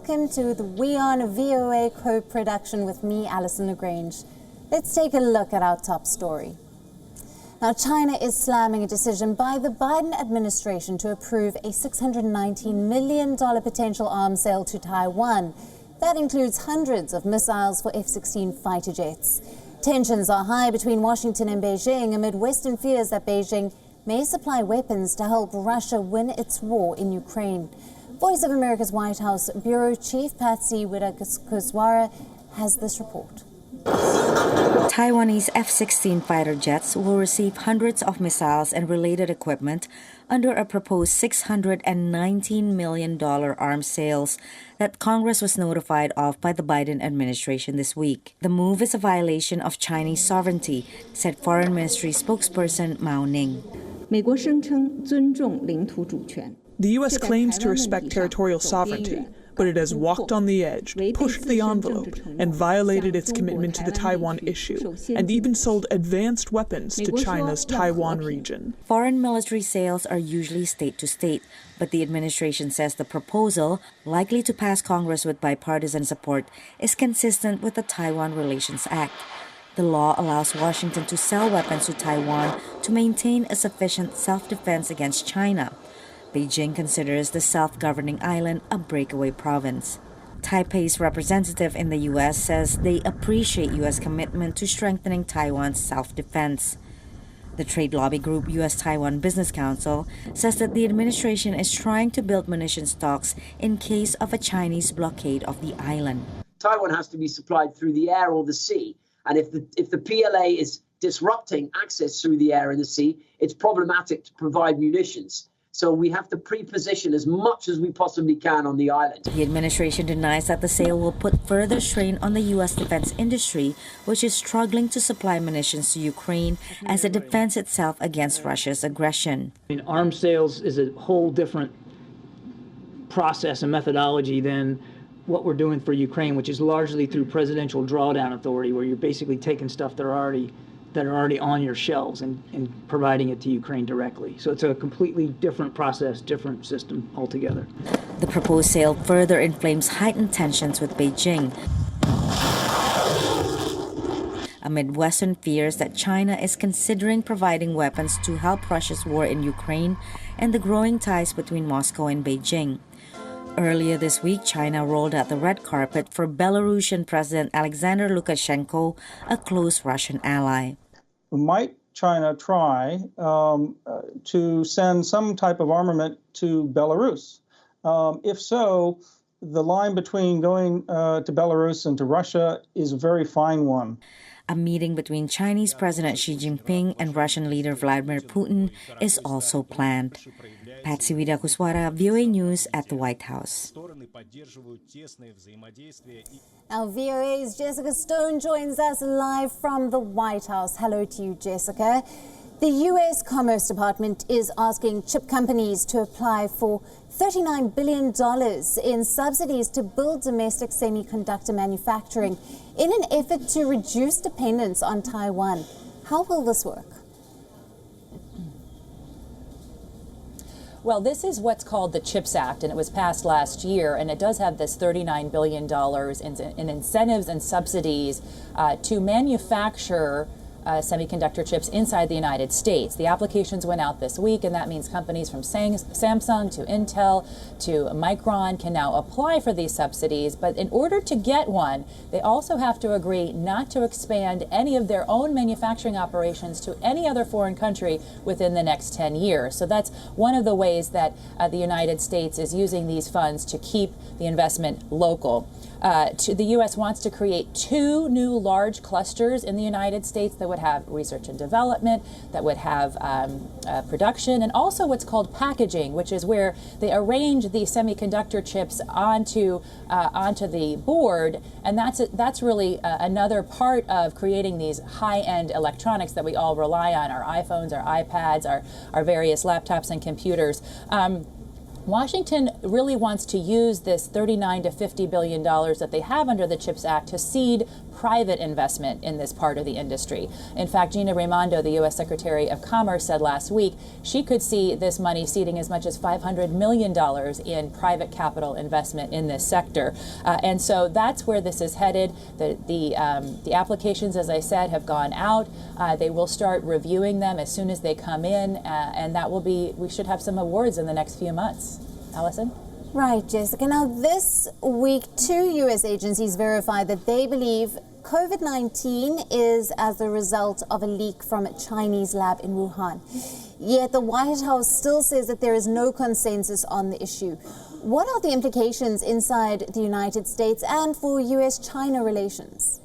welcome to the WION-VOA Co-Production with me, Alison LaGrange. Let's take a look at our top story. Now, China is slamming a decision by the Biden administration to approve a $619 million potential arms sale to Taiwan. That includes hundreds of missiles for F-16 fighter jets. Tensions are high between Washington and Beijing amid Western fears that Beijing may supply weapons to help Russia win its war in Ukraine. Voice of America's White House Bureau Chief Patsy Widakuswara has this report. Taiwanese F-16 fighter jets will receive hundreds of missiles and related equipment under a proposed $619 million arms sales that Congress was notified of by the Biden administration this week. The move is a violation of Chinese sovereignty, said Foreign Ministry spokesperson Mao Ning. The U.S. claims to respect territorial sovereignty, but it has walked on the edge, pushed the envelope, and violated its commitment to the Taiwan issue, and even sold advanced weapons to China's Taiwan region. Foreign military sales are usually state-to-state, but the administration says the proposal, likely to pass Congress with bipartisan support, is consistent with the Taiwan Relations Act. The law allows Washington to sell weapons to Taiwan to maintain a sufficient self-defense against China. Beijing considers the self-governing island a breakaway province. Taipei's representative in the U.S. says they appreciate U.S. commitment to strengthening Taiwan's self-defense. The trade lobby group U.S.-Taiwan Business Council says that the administration is trying to build munition stocks in case of a Chinese blockade of the island. Taiwan has to be supplied through the air or the sea. And if the PLA is disrupting access through the air and the sea, it's problematic to provide munitions. So we have to pre-position as much as we possibly can on the island. The administration denies that the sale will put further strain on the U.S. defense industry, which is struggling to supply munitions to Ukraine as it defends itself against Russia's aggression. Arms sales is a whole different process and methodology than what we're doing for Ukraine, which is largely through presidential drawdown authority, where you're basically taking stuff that are already on your shelves and providing it to Ukraine directly. So it's a completely different process, different system altogether. The proposed sale further inflames heightened tensions with Beijing amid Western fears that China is considering providing weapons to help Russia's war in Ukraine and the growing ties between Moscow and Beijing. Earlier this week, China rolled out the red carpet for Belarusian President Alexander Lukashenko, a close Russian ally. Might China try to send some type of armament to Belarus? If so, the line between going to Belarus and to Russia is a very fine one. A meeting between Chinese President Xi Jinping and Russian leader Vladimir Putin is also planned. Patsy Widakuswara, VOA News at the White House. Now, VOA's Jessica Stone joins us live from the White House. Hello to you, Jessica. The U.S. Commerce Department is asking chip companies to apply for $39 billion in subsidies to build domestic semiconductor manufacturing in an effort to reduce dependence on Taiwan. How will this work? Well, this is what's called the CHIPS Act, and it was passed last year, and it does have this $39 billion in incentives and subsidies to manufacture semiconductor chips inside the United States. The applications went out this week, and that means companies from Samsung to Intel to Micron can now apply for these subsidies. But in order to get one, they also have to agree not to expand any of their own manufacturing operations to any other foreign country within the next 10 years. So that's one of the ways that the United States is using these funds to keep the investment local. The U.S. wants to create 2 new large clusters in the United States that would have research and development, that would have production, and also what's called packaging, which is where they arrange the semiconductor chips onto the board, and that's really another part of creating these high-end electronics that we all rely on: our iPhones, our iPads, our various laptops and computers. Washington really wants to use this $39 to $50 billion that they have under the CHIPS Act to seed private investment in this part of the industry. In fact, Gina Raimondo, the U.S. Secretary of Commerce, said last week she could see this money seeding as much as $500 million in private capital investment in this sector. And so that's where this is headed. The applications, as I said, have gone out. They will start reviewing them as soon as they come in, and that will be, we should have some awards in the next few months. Allison? Right, Jessica. Now, this week, 2 U.S. agencies verified that they believe COVID-19 is as a result of a leak from a Chinese lab in Wuhan. Yet the White House still says that there is no consensus on the issue. What are the implications inside the United States and for U.S.-China relations?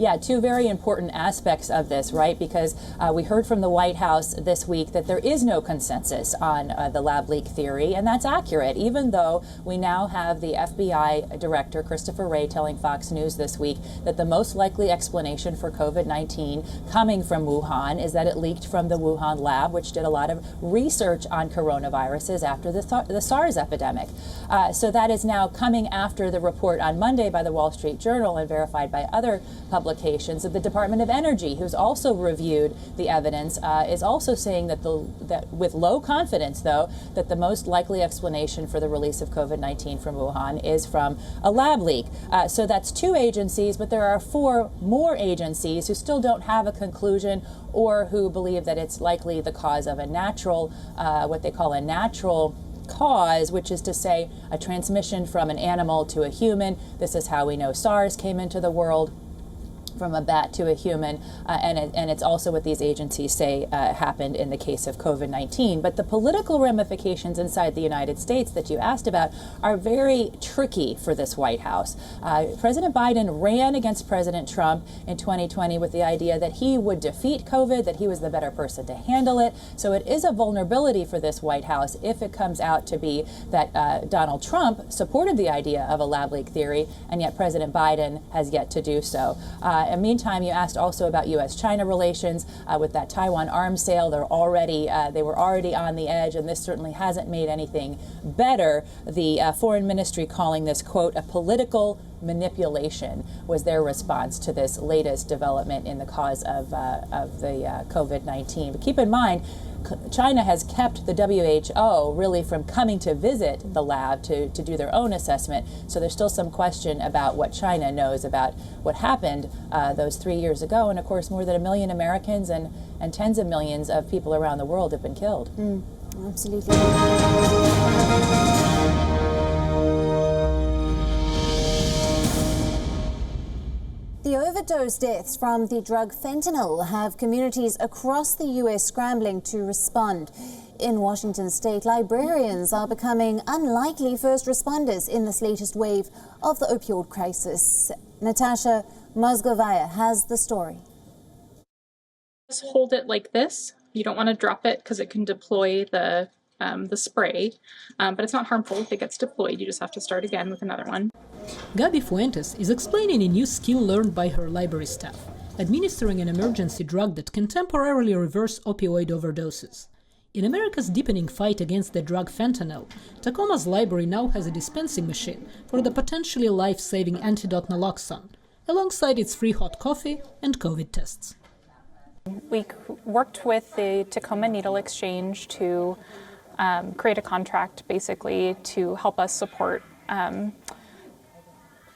Yeah, two very important aspects of this, right? Because we heard from the White House this week that there is no consensus on the lab leak theory, and that's accurate, even though we now have the FBI director, Christopher Wray, telling Fox News this week that the most likely explanation for COVID-19 coming from Wuhan is that it leaked from the Wuhan lab, which did a lot of research on coronaviruses after the SARS epidemic. So that is now coming after the report on Monday by the Wall Street Journal and verified by other publications of the Department of Energy, who's also reviewed the evidence, is also saying that with low confidence, though, that the most likely explanation for the release of COVID-19 from Wuhan is from a lab leak. So that's 2 agencies, but there are 4 more agencies who still don't have a conclusion or who believe that it's likely the cause of a natural, what they call a natural cause, which is to say a transmission from an animal to a human. This is how we know SARS came into the world, from a bat to a human, and it's also what these agencies say happened in the case of COVID-19. But the political ramifications inside the United States that you asked about are very tricky for this White House. President Biden ran against President Trump in 2020 with the idea that he would defeat COVID, that he was the better person to handle it. So it is a vulnerability for this White House if it comes out to be that Donald Trump supported the idea of a lab leak theory, and yet President Biden has yet to do so. In the meantime, you asked also about U.S.-China relations. With that Taiwan arms sale, they were already on the edge, and this certainly hasn't made anything better. The foreign ministry calling this, quote, a political manipulation was their response to this latest development in the cause of the COVID-19. But keep in mind, China has kept the WHO really from coming to visit the lab to do their own assessment. So there's still some question about what China knows about what happened those 3 years ago. And of course, more than 1 million Americans and tens of millions of people around the world have been killed. Absolutely. The overdose deaths from the drug fentanyl have communities across the U.S. scrambling to respond. In Washington state, librarians are becoming unlikely first responders in this latest wave of the opioid crisis. Natasha Mozgovaya has the story. Just hold it like this. You don't want to drop it because it can deploy the spray, but it's not harmful if it gets deployed. You just have to start again with another one. Gabi Fuentes is explaining a new skill learned by her library staff, administering an emergency drug that can temporarily reverse opioid overdoses. In America's deepening fight against the drug fentanyl, Tacoma's library now has a dispensing machine for the potentially life-saving antidote naloxone, alongside its free hot coffee and COVID tests. We worked with the Tacoma Needle Exchange to create a contract, basically, to help us support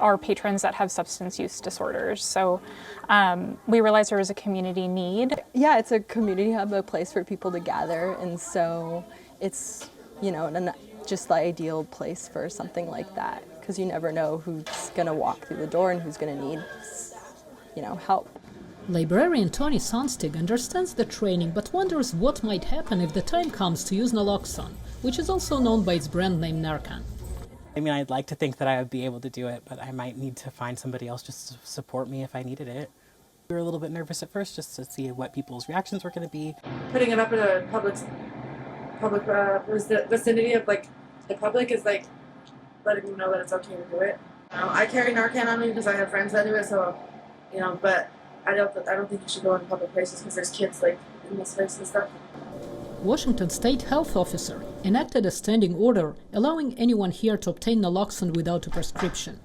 our patrons that have substance use disorders. So we realized there was a community need. Yeah, it's a community hub, a place for people to gather, and so it's, just the ideal place for something like that, because you never know who's going to walk through the door and who's going to need, help. Librarian Tony Sonstig understands the training, but wonders what might happen if the time comes to use naloxone, which is also known by its brand name Narcan. I mean, I'd like to think that I would be able to do it, but I might need to find somebody else just to support me if I needed it. We were a little bit nervous at first just to see what people's reactions were going to be. Putting it up in a public vicinity of the public is letting them know that it's okay to do it. I carry Narcan on me because I have friends that do it, so but I don't think you should go in public places because there's kids in this place and stuff. Washington State Health Officer enacted a standing order allowing anyone here to obtain naloxone without a prescription.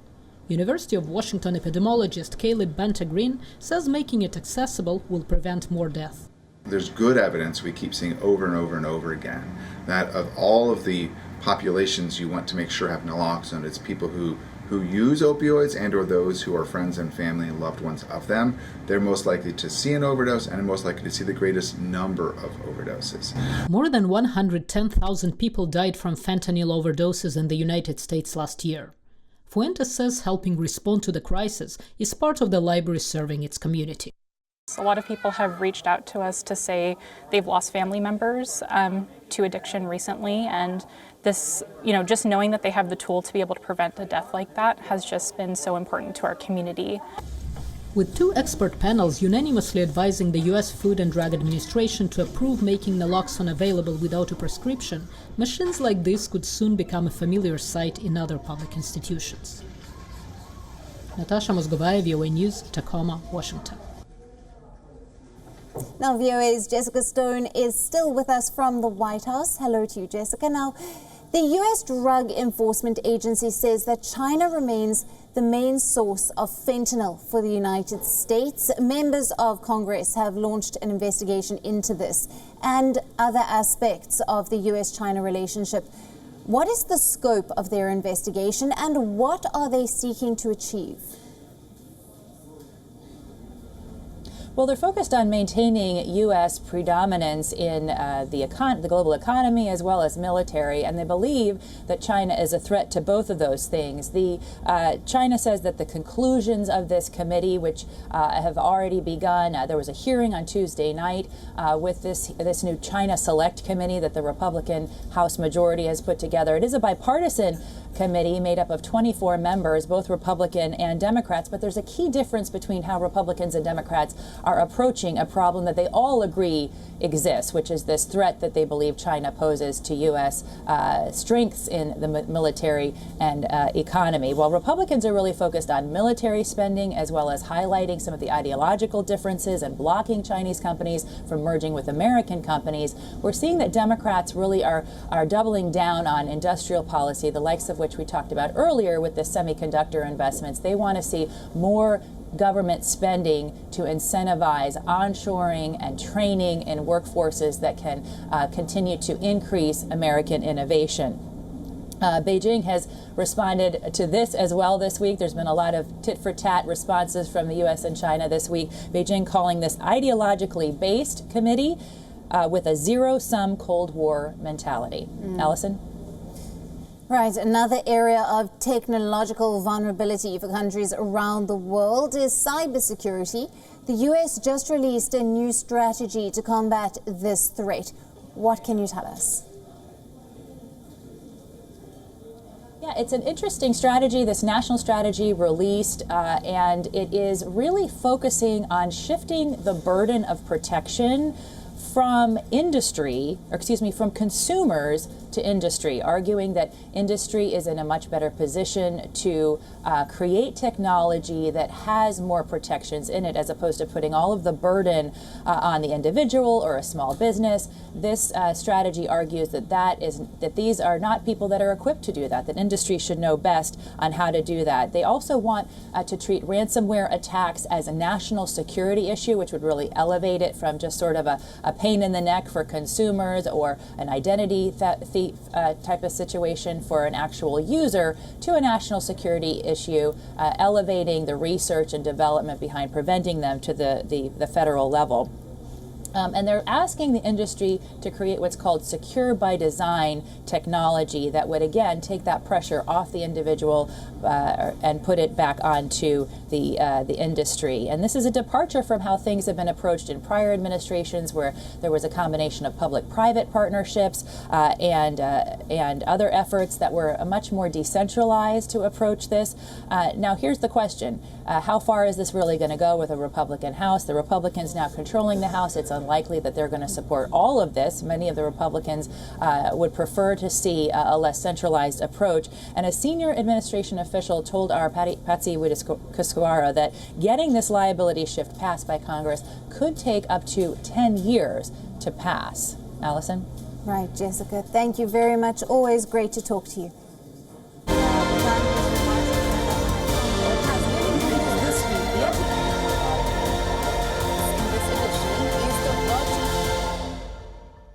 University of Washington epidemiologist Caleb Banta-Green says making it accessible will prevent more death. There's good evidence we keep seeing over and over and over again that of all of the populations you want to make sure have naloxone, it's people who use opioids and or those who are friends and family and loved ones of them. They're most likely to see an overdose and most likely to see the greatest number of overdoses. More than 110,000 people died from fentanyl overdoses in the United States last year. Fuentes says helping respond to the crisis is part of the library serving its community. A lot of people have reached out to us to say they've lost family members to addiction recently, and this, just knowing that they have the tool to be able to prevent a death like that has just been so important to our community. With 2 expert panels unanimously advising the U.S. Food and Drug Administration to approve making naloxone available without a prescription, machines like this could soon become a familiar sight in other public institutions. Natasha Mozgovaya, VOA News, Tacoma, Washington. Now, VOA's Jessica Stone is still with us from the White House. Hello to you, Jessica. Now, the U.S. Drug Enforcement Agency says that China remains the main source of fentanyl for the United States. Members of Congress have launched an investigation into this and other aspects of the U.S.-China relationship. What is the scope of their investigation and what are they seeking to achieve? Well, they're focused on maintaining U.S. predominance in the global economy as well as military, and they believe that China is a threat to both of those things. China says that the conclusions of this committee, which have already begun, there was a hearing on Tuesday night with this new China Select Committee that the Republican House majority has put together. It is a bipartisan committee made up of 24 members, both Republican and Democrats, but there's a key difference between how Republicans and Democrats are approaching a problem that they all agree exists, which is this threat that they believe China poses to U.S. strengths in the military and economy. While Republicans are really focused on military spending as well as highlighting some of the ideological differences and blocking Chinese companies from merging with American companies, we're seeing that Democrats really are doubling down on industrial policy, the likes of which we talked about earlier with the semiconductor investments. They want to see more government spending to incentivize onshoring and training in workforces that can continue to increase American innovation. Beijing has responded to this as well this week. There's been a lot of tit-for-tat responses from the U.S. and China this week. Beijing calling this ideologically based committee with a zero-sum Cold War mentality. Allison? Right, another area of technological vulnerability for countries around the world is cybersecurity. The U.S. just released a new strategy to combat this threat. What can you tell us? Yeah, it's an interesting strategy, this national strategy released, and it is really focusing on shifting the burden of protection from from consumers to industry, arguing that industry is in a much better position to create technology that has more protections in it, as opposed to putting all of the burden on the individual or a small business. This strategy argues that these are not people that are equipped to do that industry should know best on how to do that. They also want to treat ransomware attacks as a national security issue, which would really elevate it from just sort of a pain in the neck for consumers or an identity thief type of situation for an actual user to a national security issue, elevating the research and development behind preventing them to the federal level. And they're asking the industry to create what's called secure by design technology that would, again, take that pressure off the individual and put it back onto the industry. And this is a departure from how things have been approached in prior administrations, where there was a combination of public-private partnerships and other efforts that were much more decentralized to approach this. Now, here's the question. How far is this really going to go with a Republican House? The Republicans now controlling the House. It's unlikely that they're going to support all of this. Many of the Republicans would prefer to see a less centralized approach. And a senior administration official told our Patsy Widakuswara that getting this liability shift passed by Congress could take up to 10 years to pass. Allison? Right, Jessica. Thank you very much. Always great to talk to you.